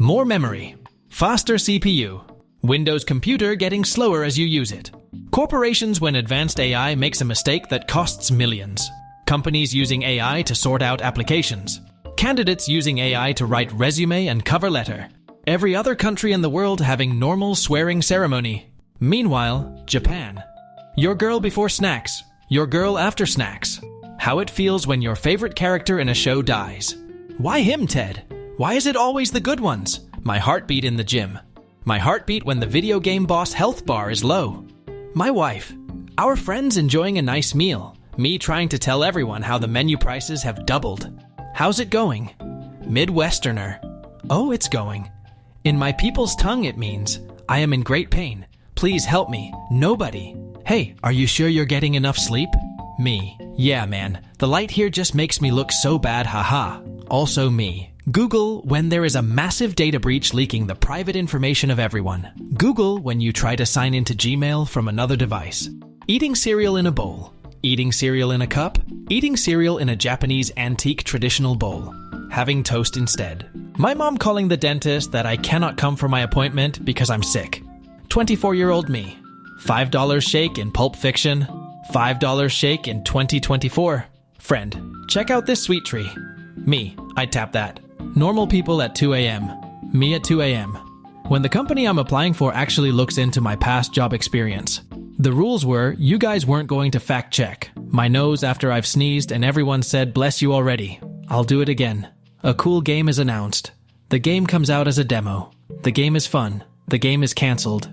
More memory. Faster CPU. Windows computer getting slower as you use it. Corporations when advanced AI makes a mistake that costs millions. Companies using AI to sort out applications. Candidates using AI to write resume and cover letter. Every other country in the world having normal swearing ceremony. Meanwhile, Japan. Your girl before snacks. Your girl after snacks. How it feels when your favorite character in a show dies. Why him, Ted? Why is it always the good ones? My heartbeat in the gym. My heartbeat when the video game boss health bar is low. My wife. Our friends enjoying a nice meal. Me trying to tell everyone how the menu prices have doubled. How's it going? Midwesterner. Oh, it's going. In my people's tongue it means, I am in great pain. Please help me. Nobody. Hey, are you sure you're getting enough sleep? Me. Yeah, man. The light here just makes me look so bad, haha. Also me. Google when there is a massive data breach leaking the private information of everyone. Google when you try to sign into Gmail from another device. Eating cereal in a bowl. Eating cereal in a cup. Eating cereal in a Japanese antique traditional bowl. Having toast instead. My mom calling the dentist that I cannot come for my appointment because I'm sick. 24-year-old me. $5 shake in Pulp Fiction. $5 shake in 2024. Friend, check out this sweet tree. Me, I tap that. Normal people at 2 a.m. Me at 2 a.m. When the company I'm applying for actually looks into my past job experience. The rules were, you guys weren't going to fact check. My nose after I've sneezed and everyone said bless you already. I'll do it again. A cool game is announced. The game comes out as a demo. The game is fun. The game is cancelled.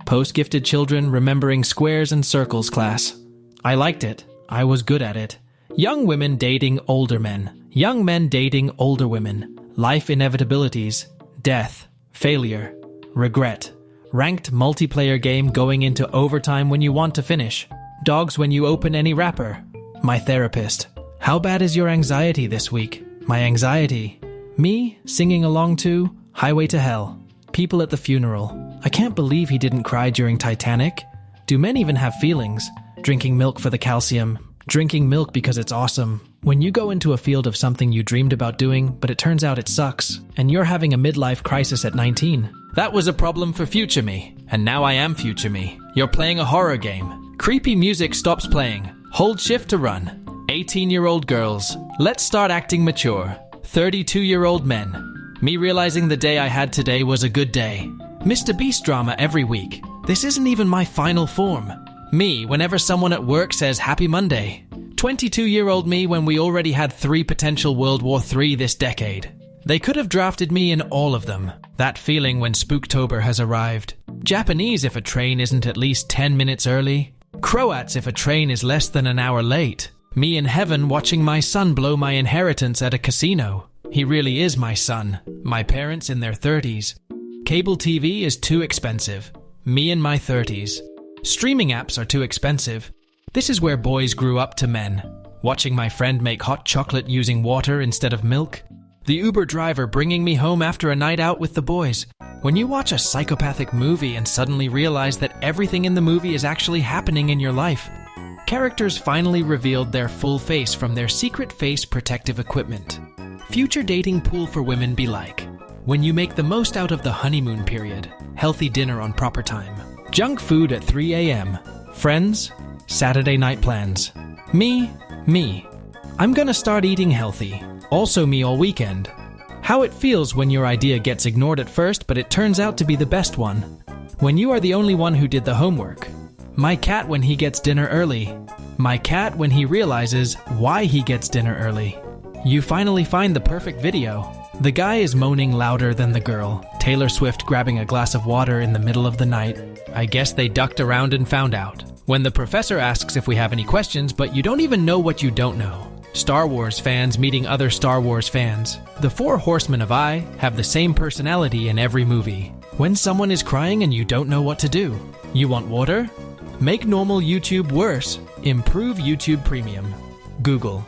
Post-gifted children remembering squares and circles class. I liked it. I was good at it. Young women dating older men. Young men dating older women. Life inevitabilities. Death. Failure. Regret. Ranked multiplayer game going into overtime when you want to finish. Dogs when you open any wrapper. My therapist. How bad is your anxiety this week? My anxiety. Me singing along to Highway to Hell. People at the funeral. I can't believe he didn't cry during Titanic. Do men even have feelings? Drinking milk for the calcium. Drinking milk because it's awesome. When you go into a field of something you dreamed about doing, but it turns out it sucks, and you're having a midlife crisis at 19. That was a problem for future me, and now I am future me. You're playing a horror game. Creepy music stops playing. Hold shift to run. 18-year-old girls. Let's start acting mature. 32-year-old men. Me realizing the day I had today was a good day. Mr. Beast drama every week. This isn't even my final form. Me whenever someone at work says Happy Monday. 22-year-old me when we already had 3 potential World War III this decade. They could have drafted me in all of them. That feeling when Spooktober has arrived. Japanese if a train isn't at least 10 minutes early. Croats if a train is less than an hour late. Me in heaven watching my son blow my inheritance at a casino. He really is my son. My parents in their 30s. Cable TV is too expensive. Me in my 30s. Streaming apps are too expensive. This is where boys grew up to men. Watching my friend make hot chocolate using water instead of milk. The Uber driver bringing me home after a night out with the boys. When you watch a psychopathic movie and suddenly realize that everything in the movie is actually happening in your life. Characters finally revealed their full face from their secret face protective equipment. Future dating pool for women be like. When you make the most out of the honeymoon period. Healthy dinner on proper time. Junk food at 3 a.m. Friends. Saturday night plans. Me. I'm gonna start eating healthy. Also me all weekend. How it feels when your idea gets ignored at first, but it turns out to be the best one. When you are the only one who did the homework. My cat when he gets dinner early. My cat when he realizes why he gets dinner early. You finally find the perfect video. The guy is moaning louder than the girl. Taylor Swift grabbing a glass of water in the middle of the night. I guess they ducked around and found out. When the professor asks if we have any questions, but you don't even know what you don't know. Star Wars fans meeting other Star Wars fans. The 4 horsemen of I have the same personality in every movie. When someone is crying and you don't know what to do. You want water? Make normal YouTube worse. Improve YouTube Premium. Google.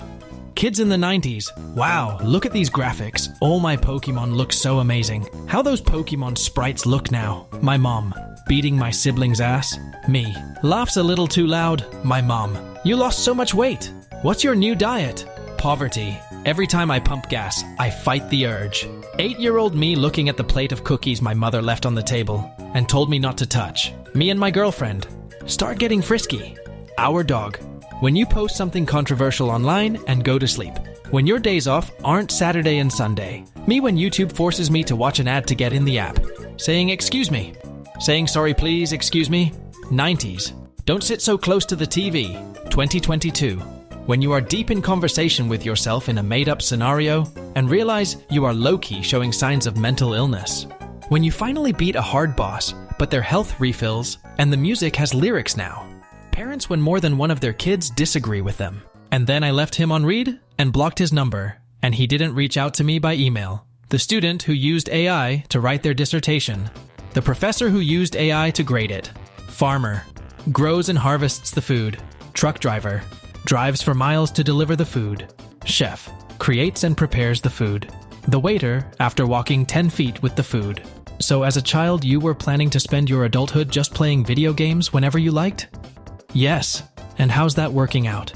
Kids in the 90s. Wow, look at these graphics. All my Pokemon look so amazing. How those Pokemon sprites look now. My mom. Beating my sibling's ass. Me. Laughs a little too loud. My mom. You lost so much weight. What's your new diet? poverty. Every time I pump gas, I fight the urge. 8-year-old me looking at the plate of cookies my mother left on the table and told me not to touch. Me and my girlfriend. Start getting frisky. Our dog. When you post something controversial online and go to sleep. When your days off aren't Saturday and Sunday. Me when YouTube forces me to watch an ad to get in the app. Saying excuse me. Saying sorry please, excuse me. 90s. Don't sit so close to the TV. 2022. When you are deep in conversation with yourself in a made-up scenario and realize you are low-key showing signs of mental illness. When you finally beat a hard boss, but their health refills and the music has lyrics now. Parents when more than one of their kids disagree with them. And then I left him on read and blocked his number, and he didn't reach out to me by email. The student who used AI to write their dissertation. The professor who used AI to grade it. Farmer. Grows and harvests the food. Truck driver. Drives for miles to deliver the food. Chef. Creates and prepares the food. The waiter, after walking 10 feet with the food. So as a child, you were planning to spend your adulthood just playing video games whenever you liked? Yes. And how's that working out?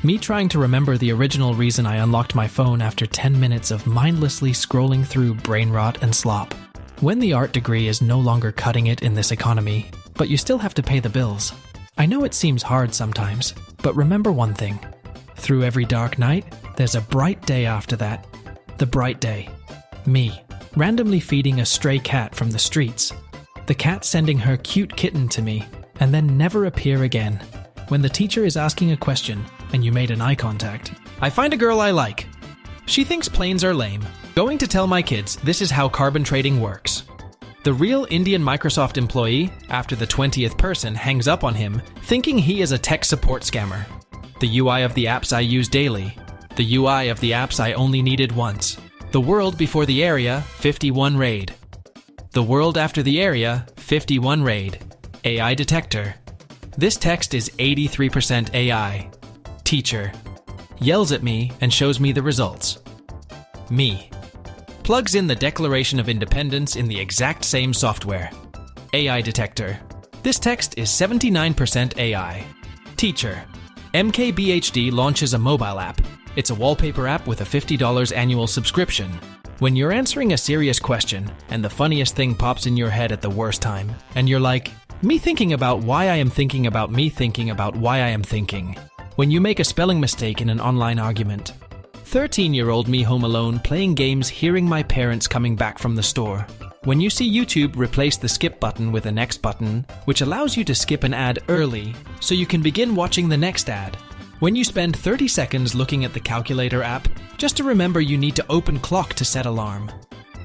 Me trying to remember the original reason I unlocked my phone after 10 minutes of mindlessly scrolling through brain rot and slop. When the art degree is no longer cutting it in this economy, but you still have to pay the bills. I know it seems hard sometimes, but remember one thing. Through every dark night, there's a bright day after that. The bright day. Me, randomly feeding a stray cat from the streets. The cat sending her cute kitten to me, and then never appear again. When the teacher is asking a question, and you made an eye contact. I find a girl I like. She thinks planes are lame. Going to tell my kids this is how carbon trading works. The real Indian Microsoft employee, after the 20th person hangs up on him, thinking he is a tech support scammer. The UI of the apps I use daily. The UI of the apps I only needed once. The world before the area, 51 raid. The world after the area, 51 raid. AI detector. This text is 83% AI. Teacher. Yells at me and shows me the results. Me. Plugs in the Declaration of Independence in the exact same software. AI detector. This text is 79% AI. Teacher. MKBHD launches a mobile app. It's a wallpaper app with a $50 annual subscription. When you're answering a serious question and the funniest thing pops in your head at the worst time, and you're like, me thinking about why I am thinking about me thinking about why I am thinking. When you make a spelling mistake in an online argument. 13-year-old me home alone playing games hearing my parents coming back from the store. When you see YouTube replace the skip button with a next button, which allows you to skip an ad early so you can begin watching the next ad. When you spend 30 seconds looking at the calculator app just to remember you need to open clock to set alarm.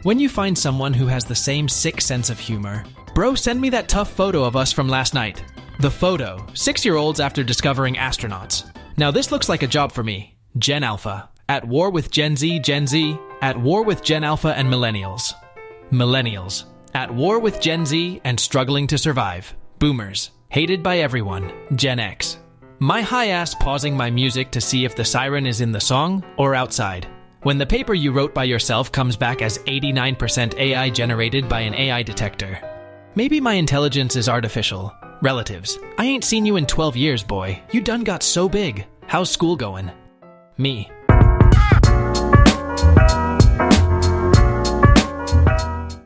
When you find someone who has the same sick sense of humor. Bro, send me that tough photo of us from last night. The photo, 6-year-olds after discovering astronauts. Now this looks like a job for me. Gen Alpha. At war with Gen Z, at war with Gen Alpha and Millennials. Millennials. At war with Gen Z and struggling to survive. Boomers. Hated by everyone. Gen X. My high ass pausing my music to see if the siren is in the song or outside. When the paper you wrote by yourself comes back as 89% AI generated by an AI detector. Maybe my intelligence is artificial. Relatives. I ain't seen you in 12 years, boy. You done got so big. How's school going? Me.